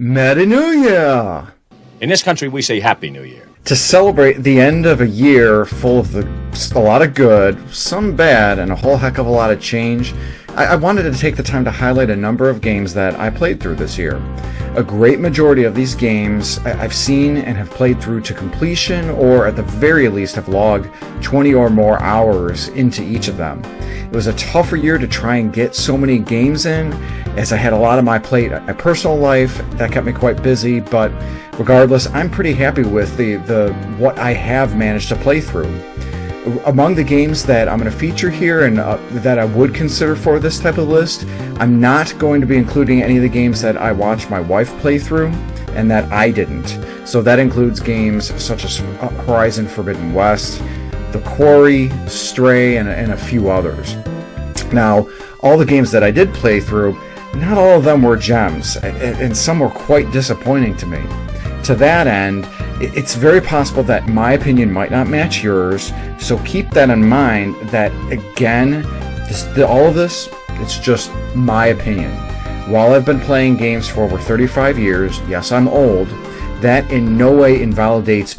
Merry New Year! In this country, we say Happy New Year. To celebrate the end of a year full of a lot of good, some bad, and a whole heck of a lot of change, I wanted to take the time to highlight a number of games that I played through this year. A great majority of these games I've seen and have played through to completion, or at the very least have logged 20 or more hours into each of them. It was a tougher year to try and get so many games in, as I had a lot on my plate. My personal life, that kept me quite busy, but regardless, I'm pretty happy with the what I have managed to play through. Among the games that I'm going to feature here and that I would consider for this type of list, I'm not going to be including any of the games that I watched my wife play through and that I didn't. So that includes games such as Horizon Forbidden West, The Quarry, Stray, and a few others. Now, all the games that I did play through, not all of them were gems, and some were quite disappointing to me. To that end, it's very possible that my opinion might not match yours, so keep that in mind that, again, all of this, it's just my opinion. While I've been playing games for over 35 years, yes, I'm old, that in no way invalidates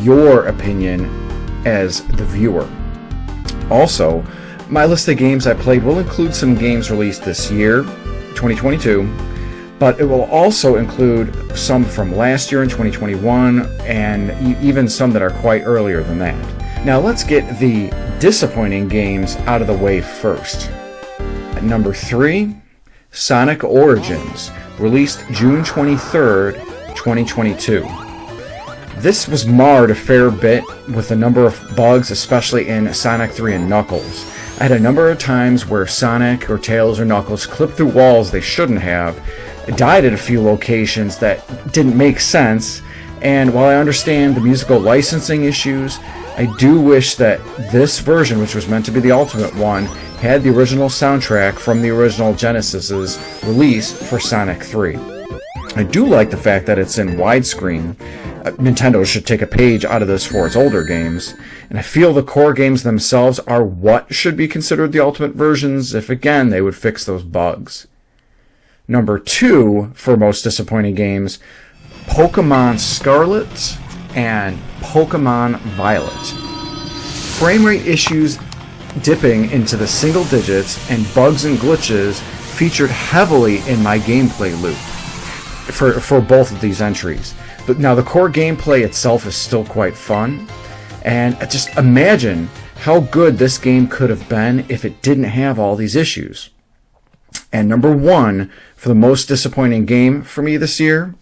your opinion as the viewer. Also, my list of games I played will include some games released this year, 2022, but it will also include some from last year in 2021, and even some that are quite earlier than that. Now let's get the disappointing games out of the way first. At number 3, Sonic Origins, released June 23rd, 2022. This was marred a fair bit with a number of bugs, especially in Sonic 3 and Knuckles. I had a number of times where Sonic or Tails or Knuckles clipped through walls they shouldn't have, died at a few locations that didn't make sense, and while I understand the musical licensing issues, I do wish that this version, which was meant to be the ultimate one, had the original soundtrack from the original Genesis's release for Sonic 3. I do like the fact that it's in widescreen. Nintendo should take a page out of this for its older games, and I feel the core games themselves are what should be considered the ultimate versions if, again, they would fix those bugs. Number 2 for most disappointing games, Pokemon Scarlet and Pokemon Violet. Frame rate issues dipping into the single digits and bugs and glitches featured heavily in my gameplay loop for both of these entries. But now the core gameplay itself is still quite fun, and just imagine how good this game could have been if it didn't have all these issues. And number 1 for the most disappointing game for me this year,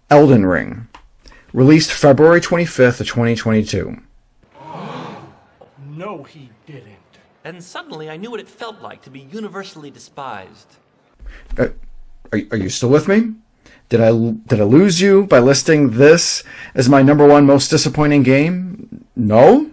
Elden Ring, released February 25th of 2022. No, he didn't. And suddenly I knew what it felt like to be universally despised. Are you still with me? Did I lose you by listing this as my number 1 most disappointing game? No?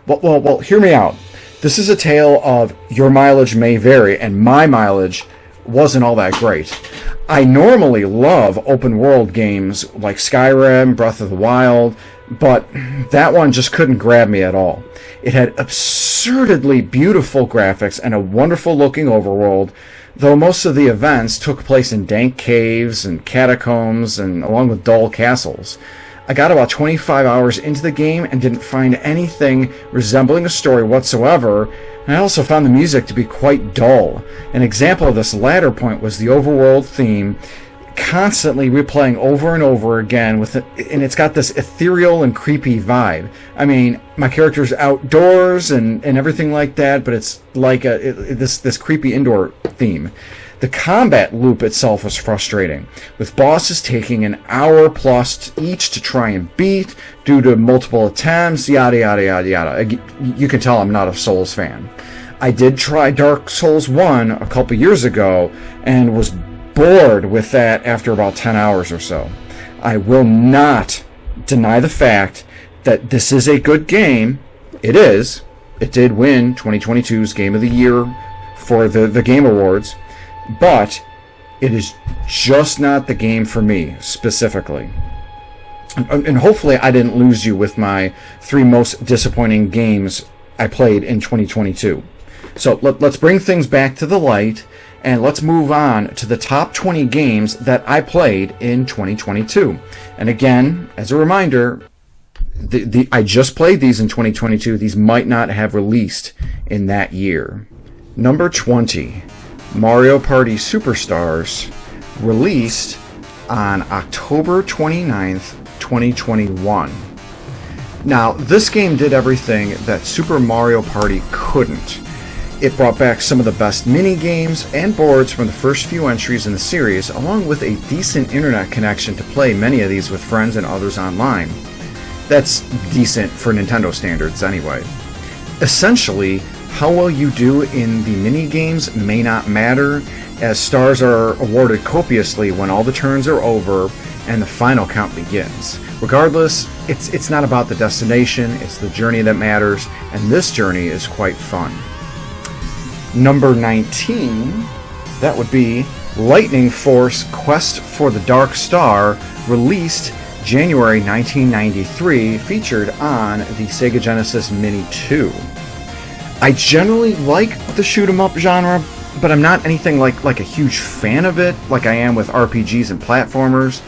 Well, hear me out. This is a tale of your mileage may vary, and my mileage wasn't all that great. I normally love open world games like Skyrim, Breath of the Wild, but that one just couldn't grab me at all. It had absurdly beautiful graphics and a wonderful looking overworld, though most of the events took place in dank caves and catacombs and along with dull castles. I got about 25 hours into the game and didn't find anything resembling a story whatsoever, and I also found the music to be quite dull. An example of this latter point was the overworld theme, constantly replaying over and over again, and it's got this ethereal and creepy vibe. I mean, my character's outdoors and everything like that, but it's like this creepy indoor theme. The combat loop itself was frustrating, with bosses taking an hour plus each to try and beat due to multiple attempts, yada yada yada yada. You can tell I'm not a Souls fan. I did try Dark Souls 1 a couple years ago and was bored with that after about 10 hours or so. I will not deny the fact that this is a good game. It is. It did win 2022's Game of the Year for the Game Awards. But it is just not the game for me, specifically. And hopefully I didn't lose you with my 3 most disappointing games I played in 2022. So let's bring things back to the light And let's move on to the top 20 games that I played in 2022. And again, as a reminder, I just played these in 2022. These might not have released in that year. Number 20, Mario Party Superstars, released on October 29th, 2021. Now, this game did everything that Super Mario Party couldn't. It brought back some of the best mini-games and boards from the first few entries in the series, along with a decent internet connection to play many of these with friends and others online. That's decent for Nintendo standards anyway. Essentially, how well you do in the mini-games may not matter, as stars are awarded copiously when all the turns are over and the final count begins. Regardless, it's not about the destination, it's the journey that matters, and this journey is quite fun. Number 19, that would be Lightning Force Quest for the Dark Star, released January 1993, featured on the Sega Genesis Mini 2. I generally like the shoot-'em-up genre, but I'm not anything like a huge fan of it, like I am with RPGs and platformers.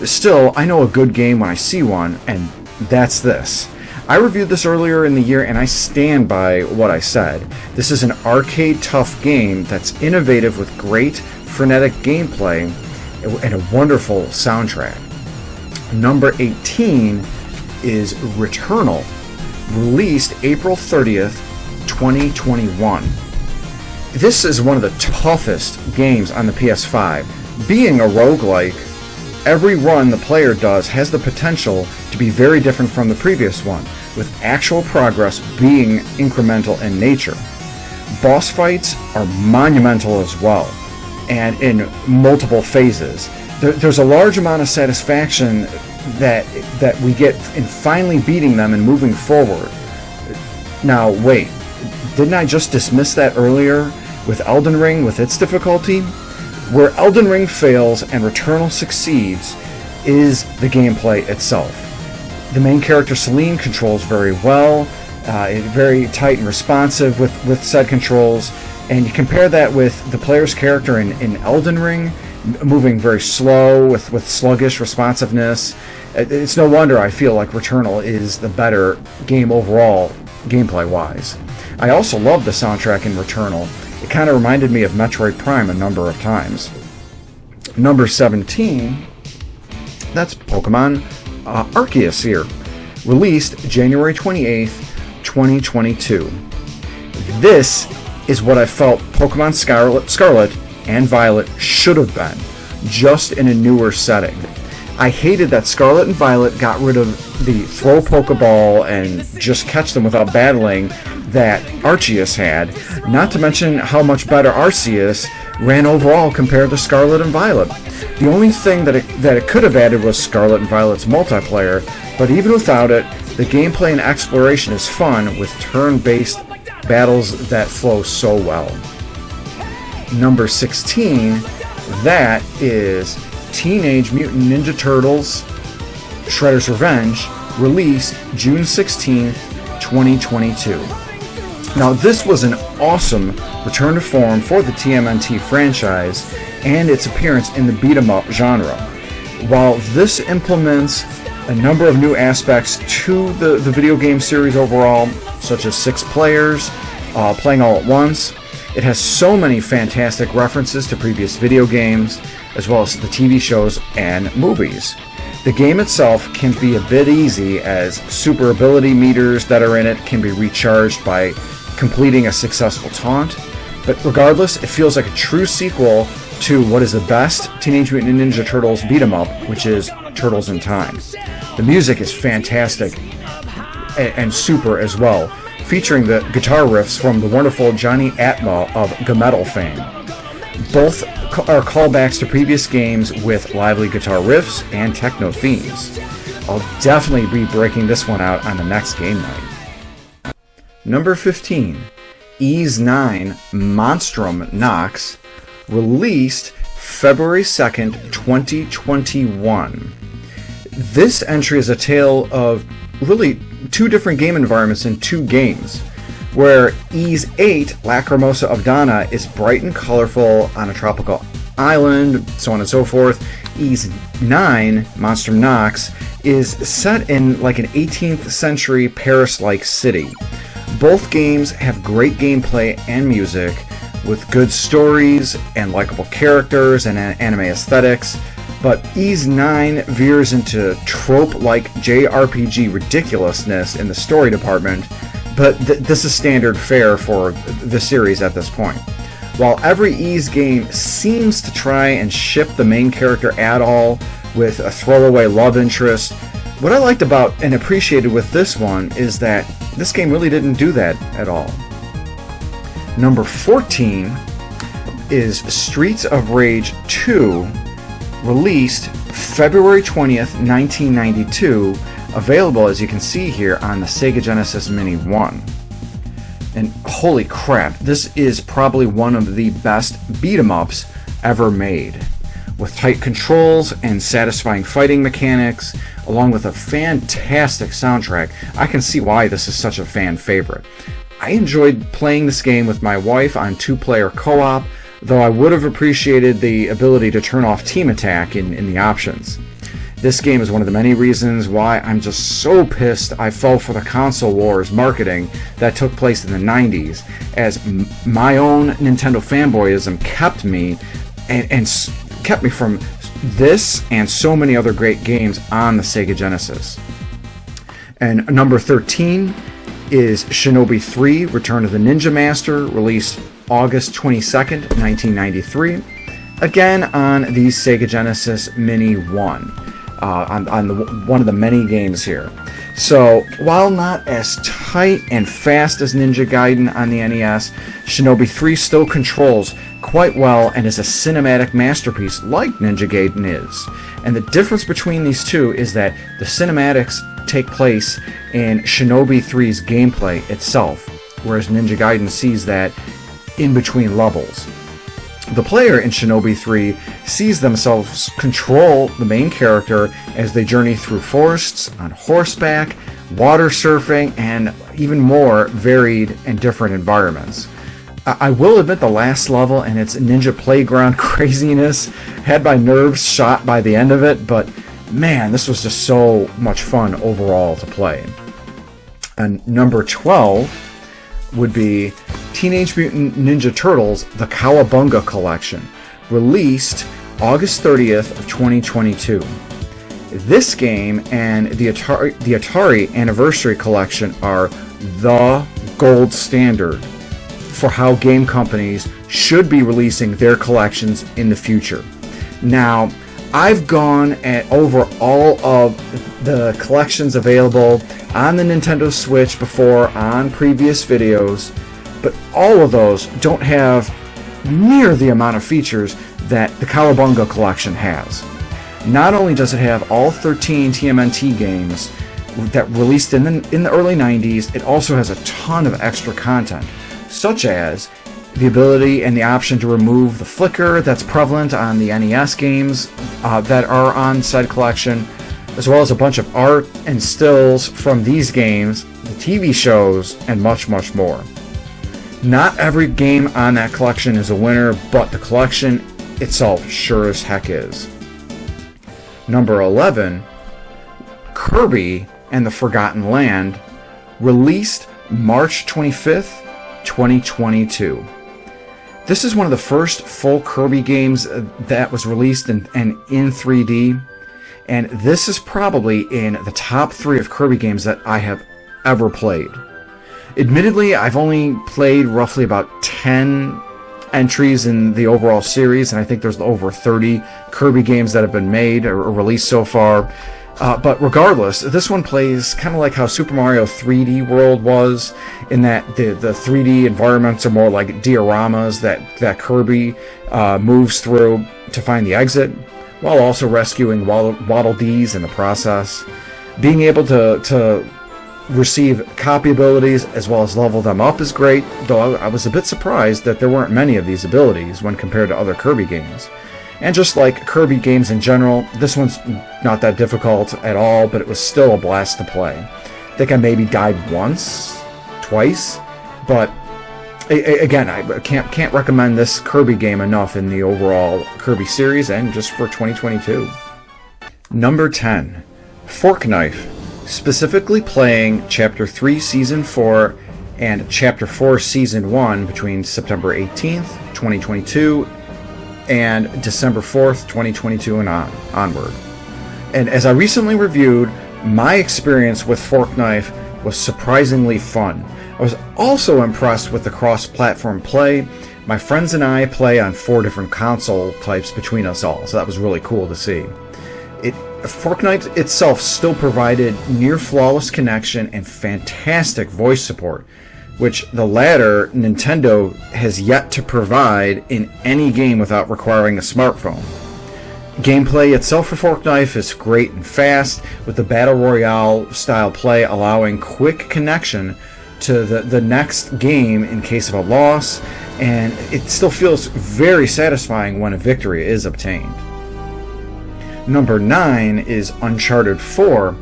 Still, I know a good game when I see one, and that's this. I reviewed this earlier in the year, and I stand by what I said. This is an arcade-tough game that's innovative with great, frenetic gameplay and a wonderful soundtrack. Number 18 is Returnal, released April 30th, 2021. This is one of the toughest games on the PS5. Being a roguelike, every run the player does has the potential to be very different from the previous one, with actual progress being incremental in nature. Boss fights are monumental as well, and in multiple phases. There's a large amount of satisfaction that we get in finally beating them and moving forward. Now, wait, didn't I just dismiss that earlier with Elden Ring with its difficulty? Where Elden Ring fails and Returnal succeeds is the gameplay itself. The main character Celine controls very well, very tight and responsive with said controls, and you compare that with the player's character in Elden Ring, moving very slow with sluggish responsiveness. It's no wonder I feel like Returnal is the better game overall, gameplay-wise. I also love the soundtrack in Returnal. It kind of reminded me of Metroid Prime a number of times. Number 17, that's Pokemon Arceus here, released January 28th, 2022. This is what I felt Pokemon Scarlet and Violet should have been, just in a newer setting. I hated that Scarlet and Violet got rid of the throw Pokeball and just catch them without battling that Arceus had, not to mention how much better Arceus ran overall compared to Scarlet and Violet. The only thing that it could have added was Scarlet and Violet's multiplayer, but even without it, the gameplay and exploration is fun with turn-based battles that flow so well. Number 16, that is Teenage Mutant Ninja Turtles Shredder's Revenge, released June 16th, 2022. Now, this was an awesome return to form for the TMNT franchise and its appearance in the beat-em-up genre. While this implements a number of new aspects to the video game series overall, such as 6 players playing all at once, it has so many fantastic references to previous video games, as well as the TV shows and movies. The game itself can be a bit easy, as super ability meters that are in it can be recharged by completing a successful taunt, but regardless, it feels like a true sequel to what is the best Teenage Mutant Ninja Turtles beat-em-up, which is Turtles in Time. The music is fantastic and super as well, featuring the guitar riffs from the wonderful Johnny Atma of Gametal fame. Both are callbacks to previous games with lively guitar riffs and techno themes. I'll definitely be breaking this one out on the next game night. Number 15, Ys 9 Monstrum Nox, released February 2nd, 2021. This entry is a tale of really 2 different game environments in 2 games. where Ys 8, Lacrimosa of Dana, is bright and colorful on a tropical island, so on and so forth. Ys 9, Monstrum Nox, is set in like an 18th century Paris-like city. Both games have great gameplay and music, with good stories and likable characters and anime aesthetics, but Ys 9 veers into trope-like JRPG ridiculousness in the story department, but this is standard fare for the series at this point. While every Ys game seems to try and ship the main character at all with a throwaway love interest, what I liked about and appreciated with this one is that this game really didn't do that at all. Number 14 is Streets of Rage 2, released February 20th, 1992, available as you can see here on the Sega Genesis Mini 1. And holy crap, this is probably one of the best beat-em-ups ever made. With tight controls and satisfying fighting mechanics, along with a fantastic soundtrack, I can see why this is such a fan favorite. I enjoyed playing this game with my wife on 2-player co-op, though I would have appreciated the ability to turn off team attack in the options. This game is one of the many reasons why I'm just so pissed I fell for the console wars marketing that took place in the 90s, as my own Nintendo fanboyism kept me and kept me from this and so many other great games on the Sega Genesis. And number 13 is Shinobi 3 Return of the Ninja Master, released August 22nd, 1993, again on the Sega Genesis Mini 1. One of the many games here. So, while not as tight and fast as Ninja Gaiden on the NES, Shinobi 3 still controls quite well and is a cinematic masterpiece like Ninja Gaiden is. And the difference between these two is that the cinematics take place in Shinobi 3's gameplay itself, whereas Ninja Gaiden sees that in between levels. The player in Shinobi 3 sees themselves control the main character as they journey through forests, on horseback, water surfing, and even more varied and different environments. I will admit the last level and its ninja playground craziness had my nerves shot by the end of it, but man, this was just so much fun overall to play. And number 12 would be Teenage Mutant Ninja Turtles, the Cowabunga Collection, released August 30th of 2022. This game and the Atari Anniversary Collection are the gold standard for how game companies should be releasing their collections in the future. Now, I've gone over all of the collections available on the Nintendo Switch before on previous videos, but all of those don't have near the amount of features that the Cowabunga Collection has. Not only does it have all 13 TMNT games that released in the early 90s, it also has a ton of extra content, such as the ability and the option to remove the flicker that's prevalent on the NES games that are on said collection, as well as a bunch of art and stills from these games, the TV shows, and much, much more. Not every game on that collection is a winner, but the collection itself sure as heck is. Number 11, Kirby and the Forgotten Land, released March 25th, 2022. This is one of the first full Kirby games that was released in 3D, and this is probably in the top 3 of Kirby games that I have ever played. Admittedly, I've only played roughly about 10 entries in the overall series, and I think there's over 30 Kirby games that have been made or released so far. But regardless, this one plays kind of like how Super Mario 3D World was, in that the 3D environments are more like dioramas that Kirby moves through to find the exit, while also rescuing Waddle Dees in the process. Being able to receive copy abilities as well as level them up is great, though I was a bit surprised that there weren't many of these abilities when compared to other Kirby games. And just like Kirby games in general, this one's not that difficult at all, but it was still a blast to play. I think I maybe died once, twice, But again, I can't recommend this Kirby game enough in the overall Kirby series and just for 2022. Number 10, Fork Knife, specifically playing Chapter 3 Season 4 and Chapter 4 Season 1 between September 18th, 2022 and December 4th, 2022 and onward. And as I recently reviewed, my experience with Fork Knife was surprisingly fun. I was also impressed with the cross-platform play. My friends and I play on 4 different console types between us all, so that was really cool to see. Fork Knife itself still provided near flawless connection and fantastic voice support, which the latter Nintendo has yet to provide in any game without requiring a smartphone. Gameplay itself for Fork Knife is great and fast, with the Battle Royale style play allowing quick connection to the next game in case of a loss, and it still feels very satisfying when a victory is obtained. Number 9 is Uncharted 4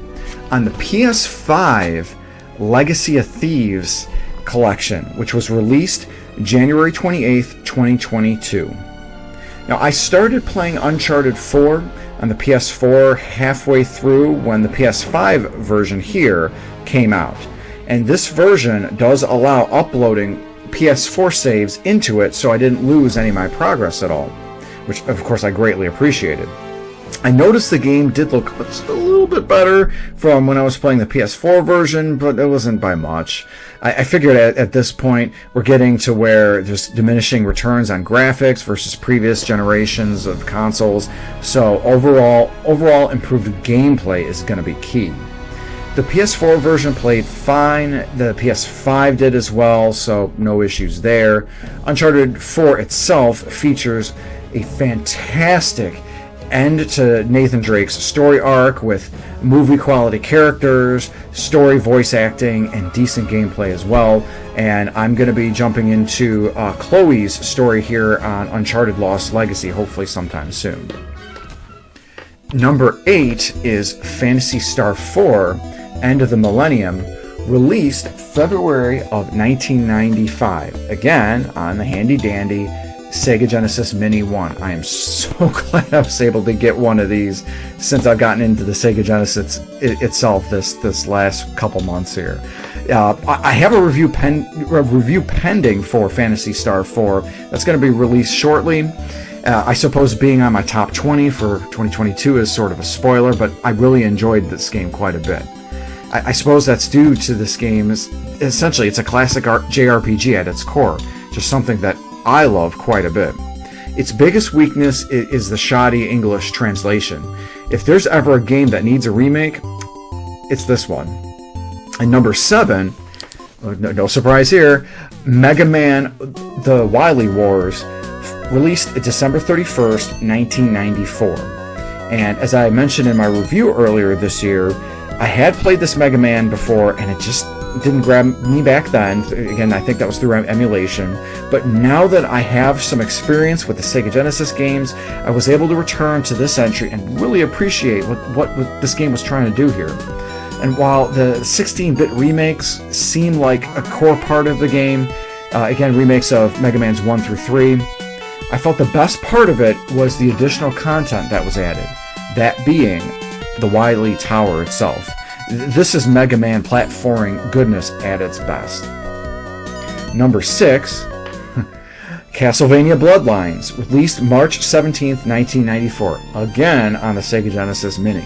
on the PS5 Legacy of Thieves collection, which was released January 28th, 2022. Now, I started playing Uncharted 4 on the PS4 halfway through when the PS5 version here came out. And this version does allow uploading PS4 saves into it, so I didn't lose any of my progress at all, which of course I greatly appreciated. I noticed the game did look just a little bit better from when I was playing the PS4 version, but it wasn't by much. I figured at this point we're getting to where there's diminishing returns on graphics versus previous generations of consoles, so overall improved gameplay is going to be key. The PS4 version played fine, the PS5 did as well, so no issues there. Uncharted 4 itself features a fantastic end to Nathan Drake's story arc with movie quality characters, story voice acting, and decent gameplay as well. And I'm going to be jumping into Chloe's story here on Uncharted Lost Legacy, hopefully sometime soon. Number 8 is Phantasy Star 4, End of the Millennium, released February of 1995, again on the handy dandy Sega Genesis Mini 1. I am so glad I was able to get one of these since I've gotten into the Sega Genesis itself this last couple months here. I have a review pending for Phantasy Star 4 that's going to be released shortly. I suppose being on my top 20 for 2022 is sort of a spoiler, but I really enjoyed this game quite a bit. I suppose that's due to this game. Essentially, it's a classic JRPG at its core, just something that I love quite a bit. Its biggest weakness is the shoddy English translation. If there's ever a game that needs a remake, it's this one. And number 7, no surprise here, Mega Man The Wily Wars, released December 31st, 1994. And as I mentioned in my review earlier this year, I had played this Mega Man before and it just didn't grab me back then. Again, I think that was through emulation. But now that I have some experience with the Sega Genesis games, I was able to return to this entry and really appreciate what this game was trying to do here. And while the 16-bit remakes seem like a core part of the game, again, remakes of Mega Man's 1 through 3, I felt the best part of it was the additional content that was added, that being the Wily Tower itself. This is Mega Man platforming goodness at its best. Number 6, Castlevania Bloodlines, released March 17th, 1994, again on the Sega Genesis Mini.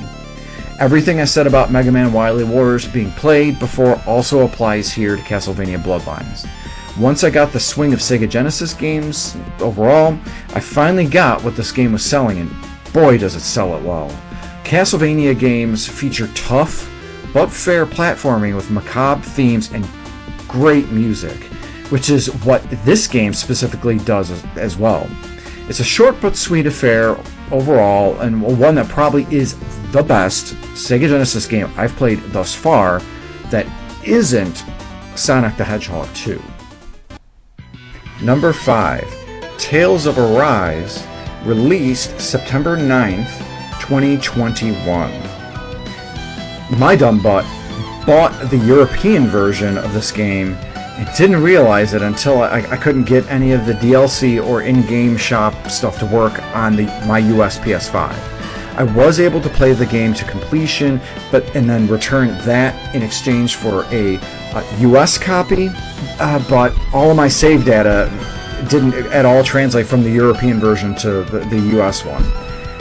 Everything I said about Mega Man Wily Wars being played before also applies here to Castlevania Bloodlines. Once I got the swing of Sega Genesis games overall, I finally got what this game was selling, and boy does it sell it well. Castlevania games feature tough but fair platforming with macabre themes and great music, which is what this game specifically does as well. It's a short but sweet affair overall, and one that probably is the best Sega Genesis game I've played thus far that isn't Sonic the Hedgehog 2. Number 5, Tales of Arise, released September 9th, 2021. My dumb butt bought the European version of this game I didn't realize it until I couldn't get any of the DLC or in-game shop stuff to work on my US PS5. I was able to play the game to completion, and then return that in exchange for a US copy, but all of my save data didn't at all translate from the European version to the US one.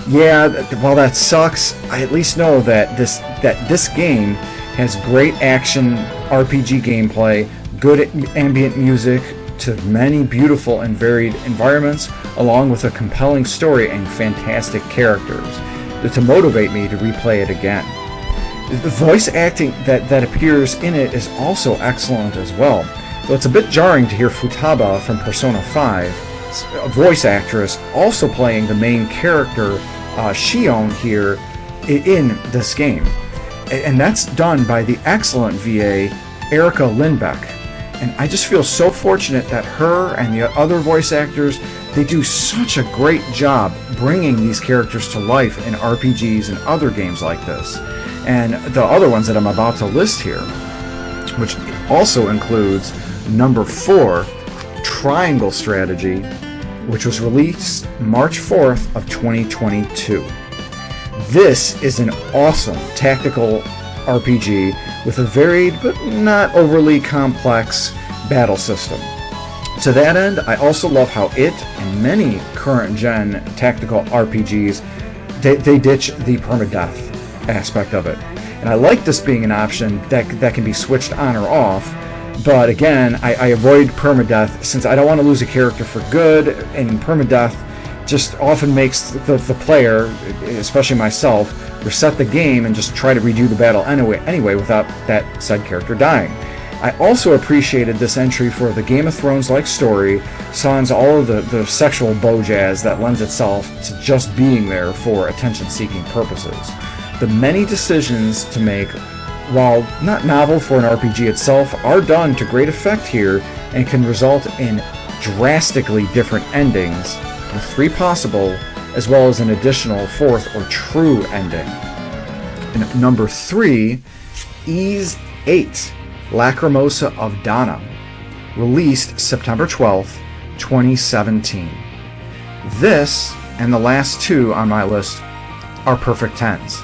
Yeah, while that sucks, I at least know that this game has great action RPG gameplay, good ambient music to many beautiful and varied environments, along with a compelling story and fantastic characters to motivate me to replay it again. The voice acting that appears in it is also excellent as well, though it's a bit jarring to hear Futaba from Persona 5, a voice actress, also playing the main character, Shion, here in this game. And that's done by the excellent VA, Erica Lindbeck. And I just feel so fortunate that her and the other voice actors, they do such a great job bringing these characters to life in RPGs and other games like this. And the other ones that I'm about to list here, which also includes number 4, Triangle Strategy, which was released March 4th of 2022. This is an awesome tactical RPG with a varied but not overly complex battle system. To that end, I also love how it and many current-gen tactical RPGs, they ditch the permadeath aspect of it. And I like this being an option that can be switched on or off, but again, I avoid permadeath since I don't want to lose a character for good, and permadeath just often makes the player, especially myself, reset the game and just try to redo the battle anyway without that said character dying. I also appreciated this entry for the Game of Thrones-like story, sans all of the sexual bojazz that lends itself to just being there for attention-seeking purposes. The many decisions to make, while not novel for an RPG itself, are done to great effect here and can result in drastically different endings, with 3 possible, as well as an additional 4th or true ending. And number 3, Ys 8, Lacrimosa of Dana, released September 12th, 2017. This and the last 2 on my list are perfect 10s.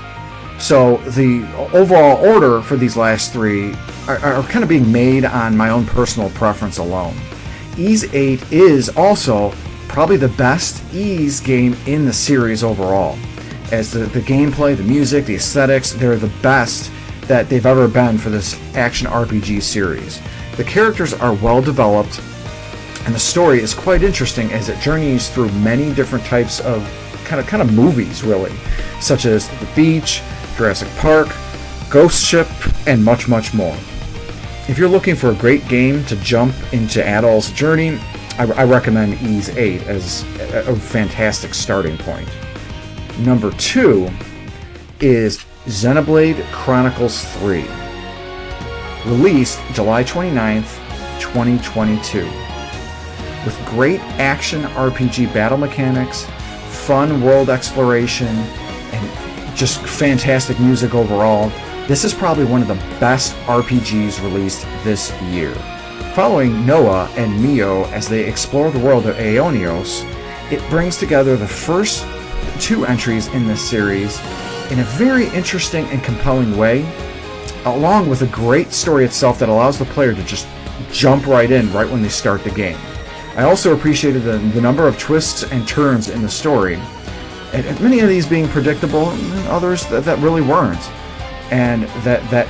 So the overall order for these last 3 are kind of being made on my own personal preference alone. Ys 8 is also probably the best Ys game in the series overall, as the gameplay, the music, the aesthetics, they're the best that they've ever been for this action RPG series. The characters are well developed, and the story is quite interesting as it journeys through many different types of kind of movies, really, such as The Beach, Jurassic Park, Ghost Ship, and much, much more. If you're looking for a great game to jump into Adol's journey, I recommend Ys 8 as a fantastic starting point. Number 2 is Xenoblade Chronicles 3, released July 29th, 2022. With great action RPG battle mechanics, fun world exploration, and just fantastic music overall, this is probably one of the best RPGs released this year. Following Noah and Mio as they explore the world of Aeonios, it brings together the first 2 entries in this series in a very interesting and compelling way, along with a great story itself that allows the player to just jump right in right when they start the game. I also appreciated the number of twists and turns in the story, and many of these being predictable and others that really weren't. And that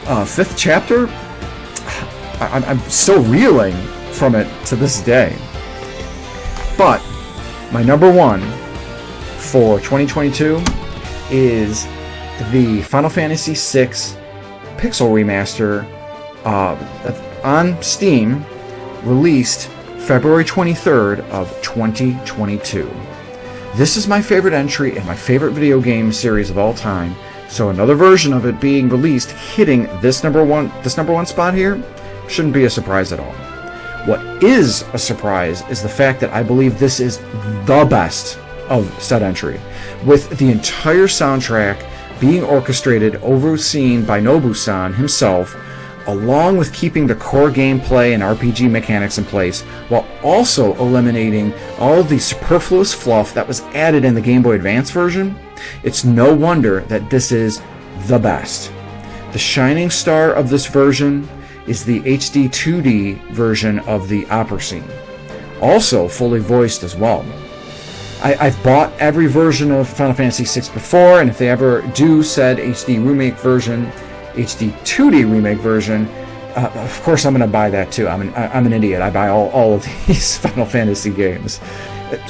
5th chapter, I'm still reeling from it to this day. But my number 1 for 2022 is the Final Fantasy VI Pixel Remaster on Steam, released February 23rd of 2022. This is my favorite entry in my favorite video game series of all time, so another version of it being released hitting this number one spot here shouldn't be a surprise at all. What is a surprise is the fact that I believe this is the best of said entry, with the entire soundtrack being orchestrated, overseen by Nobu-san himself, along with keeping the core gameplay and RPG mechanics in place, while also eliminating all of the superfluous fluff that was added in the Game Boy Advance version, it's no wonder that this is the best. The shining star of this version is the HD 2D version of the opera scene, also fully voiced as well. I've bought every version of Final Fantasy VI before, and if they ever do said HD remake version, HD 2D remake version, of course I'm going to buy that too. I'm an idiot. I buy all of these Final Fantasy games.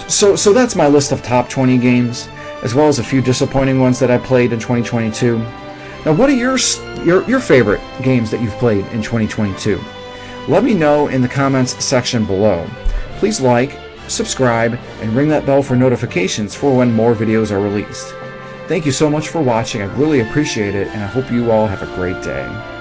So that's my list of top 20 games, as well as a few disappointing ones that I played in 2022. Now, what are your favorite games that you've played in 2022? Let me know in the comments section below. Please like, subscribe, and ring that bell for notifications for when more videos are released. Thank you so much for watching. I really appreciate it, and I hope you all have a great day.